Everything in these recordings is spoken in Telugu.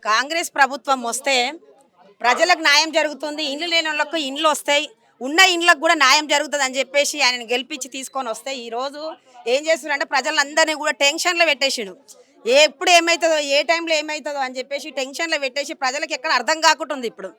కాంగ్రెస్ ప్రభుత్వం వస్తే ప్రజలకు న్యాయం జరుగుతుంది, ఇండ్లు లేని వాళ్ళకు ఇండ్లు వస్తాయి, ఉన్న ఇండ్లకు కూడా న్యాయం జరుగుతుంది అని చెప్పేసి ఆయనను గెలిపించి తీసుకొని వస్తే ఈరోజు ఏం చేస్తున్నారంటే ప్రజలందరినీ కూడా టెన్షన్లో పెట్టేసాడు. ఎప్పుడు ఏమవుతుందో, ఏ టైంలో ఏమవుతుందో అని చెప్పేసి టెన్షన్లో పెట్టేసి ప్రజలకు ఎక్కడ అర్థం కాకుంటుంది. ఇప్పుడు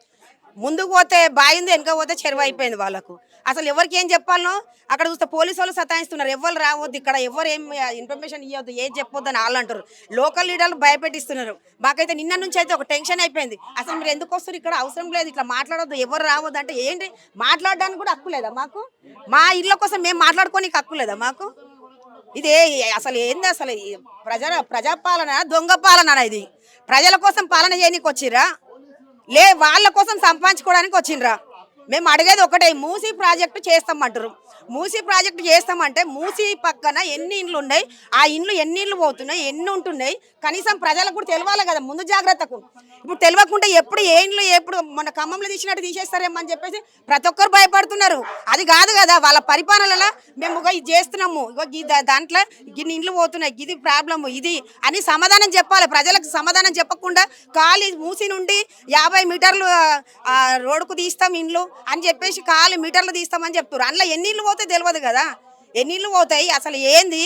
ముందుకు పోతే బాగుంది, వెనక పోతే చెరువు అయిపోయింది వాళ్ళకు. అసలు ఎవరికి ఏం చెప్పాలనో అక్కడ చూస్తే పోలీసు వాళ్ళు సతాయిస్తున్నారు. ఎవరు రావద్దు, ఇక్కడ ఎవరు ఏం ఇన్ఫర్మేషన్ ఇవ్వద్దు, ఏం చెప్పొద్దు అని వాళ్ళు అంటారు. లోకల్ లీడర్లు భయపెట్టిస్తున్నారు. మాకైతే నిన్న నుంచి అయితే ఒక టెన్షన్ అయిపోయింది. అసలు మీరు ఎందుకు వస్తారు, ఇక్కడ అవసరం లేదు, ఇట్లా మాట్లాడొద్దు, ఎవరు రావద్దు అంటే ఏంటి, మాట్లాడడానికి కూడా హక్కు లేదా మాకు? మా ఇళ్ళ కోసం మేము మాట్లాడుకోనికి హక్కు లేదా మాకు? ఇది అసలు ఏంది, అసలు ప్రజాపాలన దొంగ పాలన. ఇది ప్రజల కోసం పాలన చేయడానికి వచ్చిర్రా, వాళ్ళ కోసం సంపాదించుకోవడానికి వచ్చిండ్రా? మేము అడిగేది ఒకటే, మూసీ ప్రాజెక్టు చేస్తామంటారు. మూసీ ప్రాజెక్టు చేస్తామంటే మూసీ పక్కన ఎన్ని ఇండ్లు ఉన్నాయి, ఆ ఇండ్లు ఎన్ని ఇండ్లు పోతున్నాయి, ఎన్ని ఉంటున్నాయి, కనీసం ప్రజలకు కూడా తెలియాలి కదా ముందు జాగ్రత్తకు. ఇప్పుడు తెలియకుండా ఎప్పుడు ఏ ఇండ్లు ఎప్పుడు మన ఖమ్మంలో తీసినట్టు తీసేస్తారేమో అని చెప్పేసి ప్రతి ఒక్కరు భయపడుతున్నారు. అది కాదు కదా వాళ్ళ పరిపాలనలో మేము ఇది చేస్తున్నాము, దాంట్లో గిన్ని ఇండ్లు పోతున్నాయి, ఇది ప్రాబ్లము, ఇది అని సమాధానం చెప్పాలి. ప్రజలకు సమాధానం చెప్పకుండా ఖాళీ మూసి నుండి 50 మీటర్లు రోడ్డుకు తీస్తాం ఇండ్లు అని చెప్పేసి ఖాళీ మీటర్లు తీస్తామని చెప్తారు. అందులో ఎన్ని ఇళ్ళు పోతే తెలియదు కదా, ఎన్ని ఇళ్ళు పోతాయి అసలు ఏంది.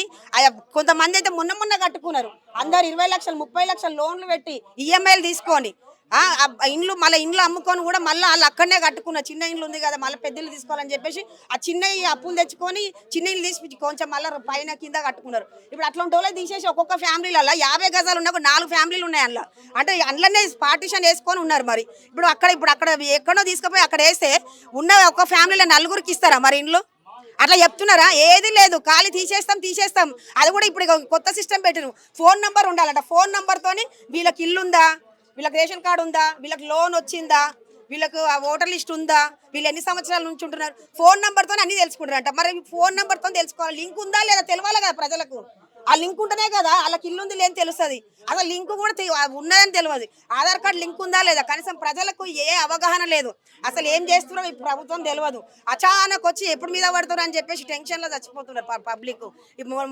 కొంతమంది అయితే మొన్న కట్టుకున్నారు, అందరు 20 లక్షలు 30 లక్షలు లోన్లు పెట్టి ఈఎంఐలు తీసుకొని ఇండ్లు మళ్ళీ ఇండ్లు అమ్ముకొని కూడా మళ్ళీ వాళ్ళు అక్కడనే కట్టుకున్నారు. చిన్న ఇండ్లు ఉంది కదా మళ్ళీ పెద్ద ఇల్లు తీసుకోవాలని చెప్పేసి ఆ చిన్న అప్పులు తెచ్చుకొని చిన్న ఇల్లు తీసి కొంచెం మళ్ళీ పైన కింద కట్టుకున్నారు. ఇప్పుడు అట్లాంటి వాళ్ళే తీసేసి ఒక్కొక్క ఫ్యామిలీలలో 50 గజాలు ఉన్న 4 ఫ్యామిలీలు ఉన్నాయి అందులో. అంటే అందులోనే పార్టీషన్ వేసుకొని ఉన్నారు. మరి ఇప్పుడు అక్కడ ఎక్కడో తీసుకుపోయి అక్కడ వేస్తే ఉన్న ఒక ఫ్యామిలీలో 4గురికి ఇస్తారా మరి ఇండ్లు? అట్లా చెప్తున్నారా? ఏది లేదు, ఖాళీ తీసేస్తాం. అది కూడా ఇప్పుడు కొత్త సిస్టమ్ పెట్టిరు, ఫోన్ నెంబర్ ఉండాలంట. ఫోన్ నెంబర్తోని వీళ్ళకి ఇల్లు ఉందా, వీళ్ళకి రేషన్ కార్డు ఉందా, వీళ్ళకి లోన్ వచ్చిందా, వీళ్ళకు ఓటర్ లిస్ట్ ఉందా, వీళ్ళు ఎన్ని సంవత్సరాల నుంచి ఉంటున్నారు, ఫోన్ నెంబర్తో అన్ని తెలుసుకుంటారంట. మరి ఫోన్ నెంబర్తో తెలుసుకోవాలి, లింక్ ఉందా లేదా తెలియాలి కదా ప్రజలకు. ఆ లింక్ ఉంటేనే కదా వాళ్ళకి ఇల్లు ఉంది లేని తెలుస్తుంది. అసలు లింక్ కూడా ఉన్నదని తెలియదు. ఆధార్ కార్డు లింక్ ఉందా లేదా, కనీసం ప్రజలకు ఏ అవగాహన లేదు. అసలు ఏం చేస్తున్నారో ఈ ప్రభుత్వం తెలియదు. అచానక్ వచ్చి ఎప్పుడు మీద పడుతున్నారు అని చెప్పేసి టెన్షన్లో చచ్చిపోతున్నారు పబ్లిక్.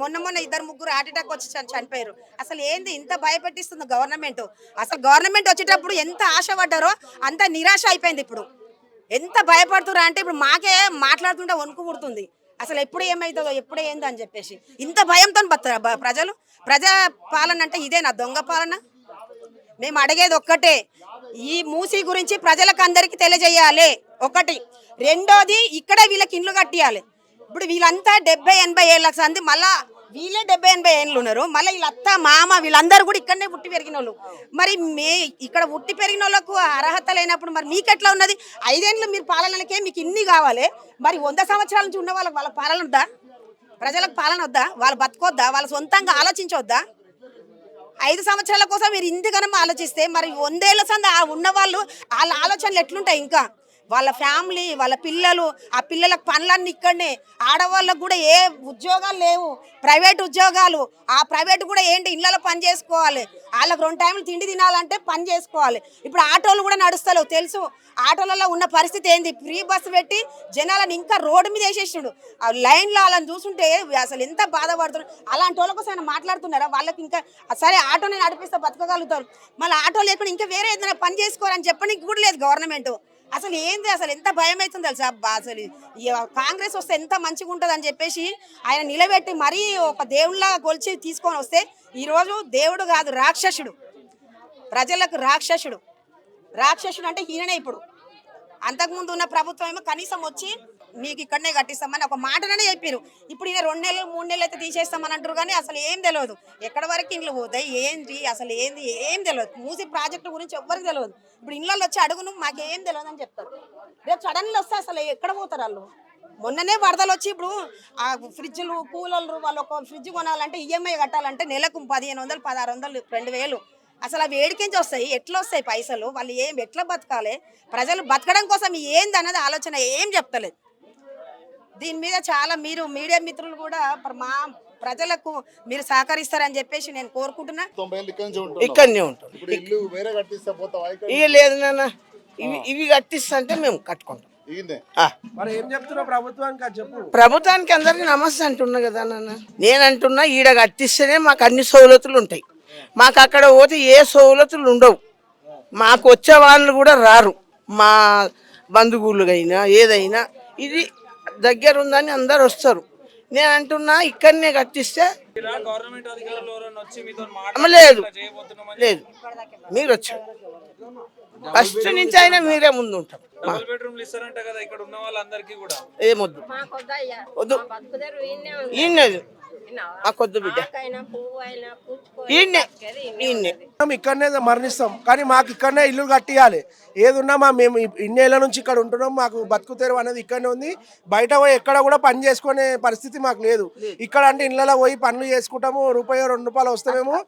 మొన్న 2-3 హార్ట్ అటాక్ వచ్చి చనిపోయారు. అసలు ఏంది ఇంత భయపెట్టిస్తుంది గవర్నమెంట్? అసలు గవర్నమెంట్ వచ్చేటప్పుడు ఎంత ఆశపడ్డారో అంత నిరాశ అయిపోయింది. ఇప్పుడు ఎంత భయపడుతున్నారు అంటే ఇప్పుడు మాకే మాట్లాడుతుంటే వణుకు పుడుతుంది. అసలు ఎప్పుడు ఏమవుతుందో, ఎప్పుడు ఏందో అని చెప్పేసి ఇంత భయంతో బతారా ప్రజలు? ప్రజా పాలన అంటే ఇదేనా దొంగ పాలన? మేము అడిగేది ఒక్కటే, ఈ మూసీ గురించి ప్రజలకు అందరికీ తెలియజేయాలి ఒకటి. రెండోది, ఇక్కడే వీళ్ళకి ఇండ్లు కట్టియాలి. ఇప్పుడు వీళ్ళంతా 70-80 ఏళ్ళ సంది, మళ్ళా వీళ్ళే 70-80 ఏళ్ళు ఉన్నారు. మళ్ళీ వీళ్ళ అత్త మామ వీళ్ళందరూ కూడా ఇక్కడనే పుట్టి పెరిగిన వాళ్ళు. మరి ఇక్కడ పుట్టి పెరిగిన వాళ్ళకు అర్హత లేనప్పుడు మరి మీకెట్లా ఉన్నది? 5 ఏళ్ళు మీరు పాలనకే మీకు ఇన్ని కావాలి. మరి 100 సంవత్సరాల నుంచి ఉన్న వాళ్ళకి పాలన వద్దా? ప్రజలకు పాలన వద్దా? వాళ్ళు బతకొద్దా? వాళ్ళ సొంతంగా ఆలోచించవద్దా? 5 సంవత్సరాల కోసం మీరు ఇంతకనం ఆలోచిస్తే మరి 100 ఏళ్ళ సంది ఉన్న వాళ్ళు వాళ్ళ ఆలోచనలు ఎట్లుంటాయి? ఇంకా వాళ్ళ ఫ్యామిలీ, వాళ్ళ పిల్లలు, ఆ పిల్లలకు పనులన్నీ ఇక్కడనే. ఆడవాళ్ళకు కూడా ఏ ఉద్యోగాలు లేవు, ప్రైవేట్ ఉద్యోగాలు. ఆ ప్రైవేట్ కూడా ఏంటి, ఇళ్ళలో పని చేసుకోవాలి. వాళ్ళకి 2 టైంలు తిండి తినాలంటే పని చేసుకోవాలి. ఇప్పుడు ఆటోలు కూడా నడుస్తలేవు తెలుసు. ఆటోలలో ఉన్న పరిస్థితి ఏంది? ఫ్రీ బస్సు పెట్టి జనాలను ఇంకా రోడ్డు మీద వేసేసాడు. ఆ లైన్లో వాళ్ళని చూస్తుంటే అసలు ఎంత బాధపడుతున్నారు. అలాంటి వాళ్ళ కోసం ఆయన మాట్లాడుతున్నారా? వాళ్ళకి ఇంకా సరే ఆటోని నడిపిస్తే బతకగలుగుతారు, మళ్ళీ ఆటో లేకుండా ఇంకా వేరే ఏదైనా పని చేసుకోవాలని చెప్పడానికి కూడా లేదు గవర్నమెంట్. అసలు ఏంది, అసలు ఎంత భయం అవుతుంది తెలుసా? అసలు కాంగ్రెస్ వస్తే ఎంత మంచిగా ఉంటుంది అని చెప్పేసి ఆయన నిలబెట్టి మరీ ఒక దేవుళ్ళ కొలిచి తీసుకొని వస్తే ఈరోజు దేవుడు కాదు, రాక్షసుడు. ప్రజలకు రాక్షసుడు అంటే ఈయననే. ఇప్పుడు అంతకుముందు ఉన్న ప్రభుత్వం ఏమో కనీసం వచ్చి మీకు ఇక్కడనే కట్టిస్తామని ఒక మాటనే చెప్పారు. ఇప్పుడు ఈయన 2 నెలలు 3 నెలలు అయితే తీసేస్తామని అంటారు. కానీ అసలు ఏం తెలియదు, ఎక్కడ వరకు ఇండ్లు పోతాయి ఏంటి, అసలు ఏంది ఏం తెలియదు. మూసి ప్రాజెక్టు గురించి ఎవ్వరికి తెలియదు. ఇప్పుడు ఇళ్ళల్లో వచ్చి అడుగును మాకేం తెలియదు అని చెప్తారు. రేపు సడన్గా వస్తే అసలు ఎక్కడ పోతారు వాళ్ళు? మొన్ననే వరదలు వచ్చి ఇప్పుడు ఆ ఫ్రిడ్జ్లు కూలర్లు, వాళ్ళు ఒక ఫ్రిడ్జ్ కొనాలంటే ఈఎంఐ కట్టాలంటే నెలకు 1500 1600 2000. అసలు అవి ఏడికించి వస్తాయి? ఎట్లా వస్తాయి పైసలు? వాళ్ళు ఎట్లా బతకాలి? ప్రజలు బతకడం కోసం ఏంది అన్నది ఆలోచన ఏం చెప్తలేదు. దీని మీద చాలా మీరు మీడియా మిత్రులు కూడా మా ప్రజలకు మీరు సహకరిస్తారని చెప్పేసి నేను కోరుకుంటున్నా. ఇక్కడనే ఉంటాం. ఇక లేదు నాన్న, ఇవి కట్టిస్తా అంటే మేము కట్టుకుంటాం. ప్రభుత్వానికి అందరికి నమస్తే అంటున్నా కదా నాన్న. నేనంటున్నా ఈడ కట్టిస్తేనే మాకు అన్ని సౌలతులు ఉంటాయి. మాకు అక్కడ పోతే ఏ సౌలతులు ఉండవు. మాకు వచ్చే వాళ్ళు కూడా రారు, మా బంధువులుగైనా ఏదైనా ఇది దగ్గర ఉందని అందరు వస్తారు. నేను అంటున్నా ఇక్కడనే కట్టిస్తే గవర్నమెంట్ అధికారులు ఎవరైనా వచ్చి మీతో లేదు చేయబోతున్నామని లేదు మీరు వచ్చారు ఫస్ట్ నుంచి అయినా మీరే ముందు ఉంటాం. డబుల్ బెడ్రూమ్లు ఇస్తారంట కదా ఇక్కడ ఉన్న వాళ్ళందరికీ కూడా. ఏమొద్దు వద్దు ఈయనది మాకొద్దు బిడ్డ ఈయన్నే ఈయన్నే. మేము ఇక్కడనే మరణిస్తాం కానీ మాకు ఇక్కడనే ఇల్లు కట్టియాలి. ఏదున్నా మేము ఇన్నేళ్ల నుంచి ఇక్కడ ఉంటున్నాం, మాకు బతుకు తెరువు అనేది ఇక్కడనే ఉంది. బయట పోయి ఎక్కడ కూడా పని చేసుకునే పరిస్థితి మాకు లేదు. ఇక్కడ అంటే ఇళ్ళలో పోయి పనులు చేసుకుంటాము, రూపాయో 2 రూపాయలు వస్తేమేమో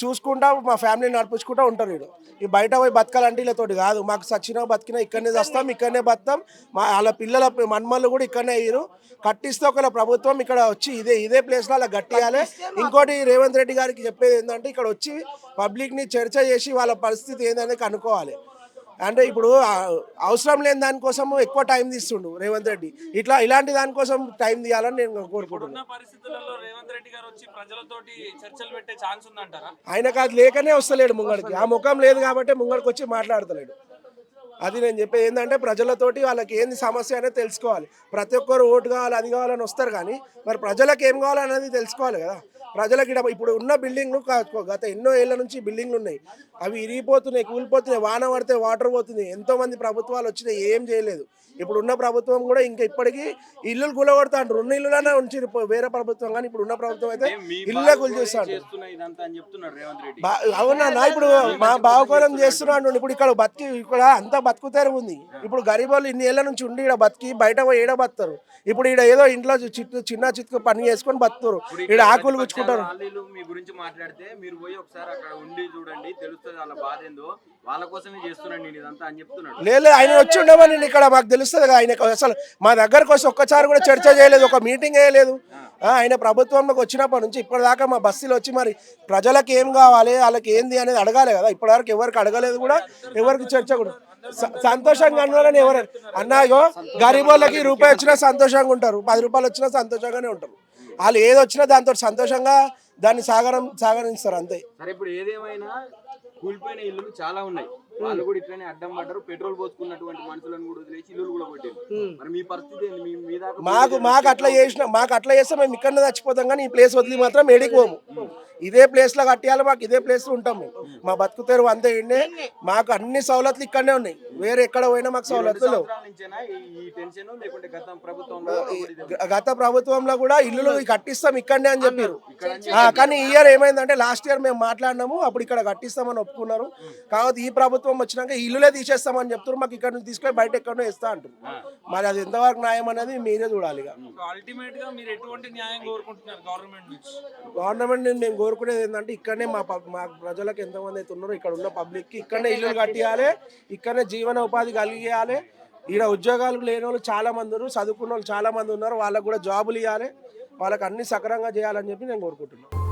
చూసుకుంటా మా ఫ్యామిలీని నడిపించుకుంటూ ఉంటారు. వీడు ఈ బయట పోయి బతకాలంటే వీళ్ళతోటి కాదు. మాకు సచ్చినా బతికినా ఇక్కడనే వస్తాం, ఇక్కడనే బతాం. వాళ్ళ పిల్లల మన్మళ్ళు కూడా ఇక్కడనే అయ్యారు. కట్టిస్తే ఒకవేళ ప్రభుత్వం ఇక్కడ వచ్చి ఇదే ప్లేస్లో అలా కట్టియాలి. ఇంకోటి రేవంత్ రెడ్డి గారికి చెప్పేది ఏంటంటే ఇక్కడ వచ్చి పబ్లిక్ని చర్చ చేసి వాళ్ళ పరిస్థితి ఏందనేది కనుక్కోవాలి. అంటే ఇప్పుడు అవసరం లేని దానికోసం ఎక్కువ టైం తీస్తుండు రేవంత్ రెడ్డి. ఇలాంటి దానికోసం టైం తీయాలని నేను కోరుకుంటున్నాను. పరిస్థితులలో రేవంత్ రెడ్డి గారు వచ్చి ప్రజలతోటి చర్చలు పెట్టే ఛాన్స్ ఉందంటారా? ఆయనకు అది లేకనే వస్తలేడు ముంగడికి. ఆ ముఖం లేదు కాబట్టి ముంగడికి వచ్చి మాట్లాడతలేడు. అది నేను చెప్పేది ఏంటంటే ప్రజలతోటి వాళ్ళకి ఏంది సమస్య అనేది తెలుసుకోవాలి. ప్రతి ఒక్కరు ఓటు కావాలి అది కావాలని వస్తారు కానీ మరి ప్రజలకు ఏం కావాలనేది తెలుసుకోవాలి కదా. ప్రజలకి ఇప్పుడు ఉన్న బిల్డింగ్లు గత ఎన్నో ఏళ్ల నుంచి బిల్డింగ్లు ఉన్నాయి, అవి ఇరిగిపోతున్నాయి, కూలిపోతున్నాయి, వాన పడితే వాటర్ పోతుంది. ఎంతోమంది ప్రభుత్వాలు వచ్చినాయి, ఏం చేయలేదు. ఇప్పుడు ఉన్న ప్రభుత్వం కూడా ఇంకా ఇప్పటికీ ఇల్లులు కూలగొడతాంటారు. ఉన్న ఇల్లులనే ఉంచి వేరే ప్రభుత్వం కానీ ఇప్పుడు ఉన్న ప్రభుత్వం అయితే ఇల్లులే కూల్చేస్తాడు. అవునా ఇప్పుడు మా భావకోలం చేస్తున్నాడు. ఇప్పుడు ఇక్కడ అంతా బతుకుతారు ఉంది. ఇప్పుడు గరీబోళ్ళు ఇన్ని ఏళ్ల నుంచి ఉండి ఇక్కడ బతికి బయట పోయి ఏడ బతుతారు. ఇప్పుడు ఇక్కడ ఏదో ఇంట్లో చిన్న చిత్కు పని చేసుకొని బతుకుతారు. ఇక్కడ ఆకులు గుచ్చుకుంటారు. మీ గురించి మాట్లాడితే మీరు పోయి ఒకసారి అక్కడ ఉండి చూడండి, తెలుస్తుంది వాళ్ళ బాధ ఏందో, వాళ్ళ కోసమే చేస్తున్నాను నేను ఇదంతా అని చెప్తున్నాడు. లేదు ఆయన వచ్చి ఉండమని ఇక్కడ మాకు తెలుస్తుంది కదా. ఆయన అసలు మా దగ్గరకు వచ్చి ఒక్కసారి కూడా చర్చ చేయలేదు, ఒక మీటింగ్ వేయలేదు. ఆయన ప్రభుత్వంలోకి వచ్చినప్పటి నుంచి ఇప్పటిదాకా మా బస్సులు వచ్చి మరి ప్రజలకు ఏం కావాలి, వాళ్ళకి ఏంది అనేది అడగాలి కదా. ఇప్పటివరకు ఎవరికి అడగలేదు కూడా, ఎవరికి చర్చ కూడా. సంతోషంగా అన్నారని ఎవరు అన్నాయో గరీబోళ్ళకి రూపాయి వచ్చినా సంతోషంగా ఉంటారు, 10 రూపాయలు వచ్చినా సంతోషంగానే ఉంటారు. వాళ్ళు ఏది వచ్చినా దాంతో సంతోషంగా దాన్ని సాగరిస్తారు అంతే. సరే ఇప్పుడు ఏదేమైనా కూలిపోయిన ఇల్లులు చాలా ఉన్నాయి, వాళ్ళు కూడా ఇట్లనే అడ్డం పడ్డారు. పెట్రోల్ పోసుకున్నటువంటి మనుషులను కూడా వదిలేసి ఇల్లు కూడా కొట్టారు. మరి మీ పరిస్థితి ఏంది? మీ మీద మాకు అట్లా చేస్తే మేము ఇక్కడ చచ్చిపోతాం కానీ ఈ ప్లేస్ వదిలి మాత్రం ఏడికి పోము. ఇదే ప్లేస్ లో కట్టియాలి, మాకు ఇదే ప్లేస్ లో ఉంటాం మేము. మా బతుకు తెరువు అంతే ఇండే. మాకు అన్ని సౌలతులు ఇక్కడనే ఉన్నాయి, వేరే ఎక్కడ పోయినా మాకు సౌలతులు లేవు. గత ప్రభుత్వంలో కూడా ఇల్లులు కట్టిస్తాం ఇక్కడనే అని చెప్పారు. కానీ ఈ ఇయర్ ఏమైందంటే లాస్ట్ ఇయర్ మేము మాట్లాడినాము, అప్పుడు ఇక్కడ కట్టిస్తామని ఒప్పుకున్నారు. కాబట్టి ఈ ప్రభుత్వం వచ్చినాక ఇల్లులే తీసేస్తామని చెప్తున్నారు. మాకు ఇక్కడ నుంచి తీసుకొని బయట ఎక్కడో ఇస్తా అంటారు. మరి అది ఎంతవరకు న్యాయం అనేది మీరే చూడాలి. గవర్నమెంట్ మేము కోరుకునేది ఏంటంటే ఇక్కడనే మా ప్రజలకు ఎంతమంది అయితే ఉన్నారో ఇక్కడ ఉన్న పబ్లిక్కి ఇక్కడనే ఇల్లు కట్టియాలి, ఇక్కడనే జీవన ఉపాధి కలిగియాలి. ఇక్కడ ఉద్యోగాలు లేని వాళ్ళు చాలా మంది ఉన్నారు, చదువుకున్న వాళ్ళు చాలా మంది ఉన్నారు. వాళ్ళకు కూడా జాబులు ఇవ్వాలి, వాళ్ళకి అన్ని సక్రమంగా చేయాలని చెప్పి నేను కోరుకుంటున్నాను.